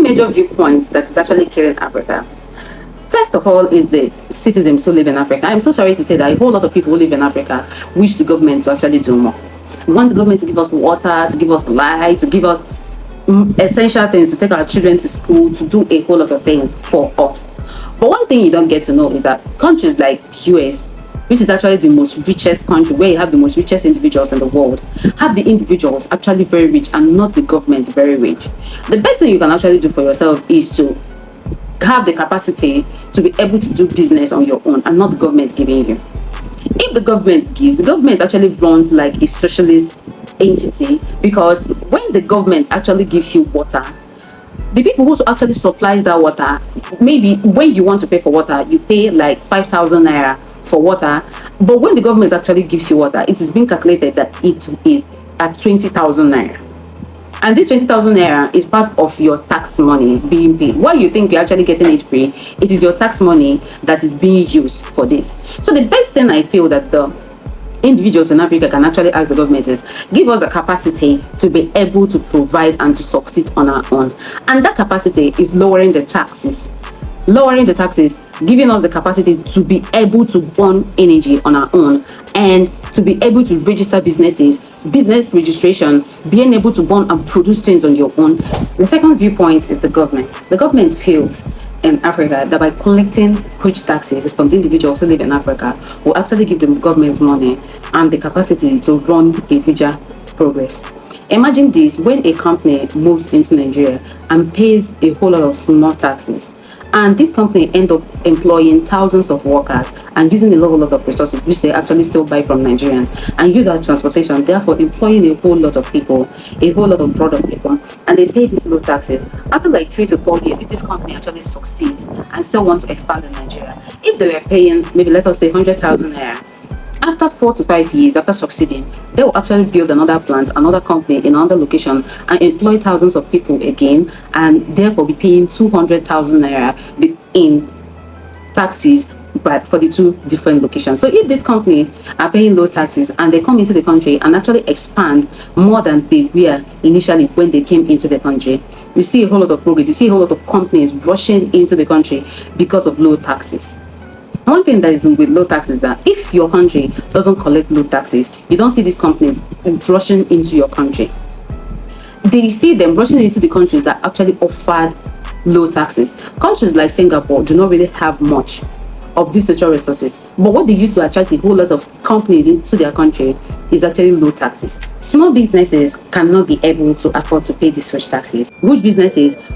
major viewpoints that is actually killing Africa. First of all is the citizens who live in Africa. I'm so sorry to say that a whole lot of people who live in Africa wish the government to actually do more. We want the government to give us water, to give us light, to give us essential things, to take our children to school, to do a whole lot of things for us. But one thing you don't get to know is that countries like US, which is actually the most richest country, where you have the most richest individuals in the world, have the individuals actually very rich and not the government very rich. The best thing you can actually do for yourself is to have the capacity to be able to do business on your own and not the government giving you. If the government gives, the government actually runs like a socialist entity, because when the government actually gives you water, the people who actually supplies that water, maybe when you want to pay for water, you pay like 5,000 naira for water, but when the government actually gives you water, it is being calculated that it is at 20,000 naira. And this 20,000 naira is part of your tax money being paid. Why you think you're actually getting it free? It is your tax money that is being used for this. So the best thing I feel that the individuals in Africa can actually ask the government is, give us the capacity to be able to provide and to succeed on our own. And that capacity is lowering the taxes. Lowering the taxes, giving us the capacity to be able to burn energy on our own and to be able to register businesses, business registration, being able to burn and produce things on your own. The second viewpoint is the government. The government feels in Africa that by collecting huge taxes from the individuals who live in Africa will actually give them government money and the capacity to run a bigger progress. Imagine this: when a company moves into Nigeria and pays a whole lot of small taxes, and this company end up employing thousands of workers and using a lot of resources which they actually still buy from Nigerians and use our transportation, therefore employing a whole lot of people, a whole lot of product people, and they pay these low taxes. After like 3 to 4 years, if this company actually succeeds and still want to expand in Nigeria, if they were paying maybe, let us say, 100,000 naira, after 4 to 5 years after succeeding, they will actually build another plant, another company in another location and employ thousands of people again, and therefore be paying 200,000 naira in taxes, but for the two different locations. So if this company are paying low taxes and they come into the country and actually expand more than they were initially when they came into the country, you see a whole lot of progress. You see a whole lot of companies rushing into the country because of low taxes. One thing that is with low taxes is that if your country doesn't collect low taxes, you don't see these companies rushing into your country. They see them rushing into the countries that actually offer low taxes. Countries like Singapore do not really have much of these natural resources, but what they use to attract a whole lot of companies into their country is actually low taxes. Small businesses cannot be able to afford to pay these huge taxes. Huge businesses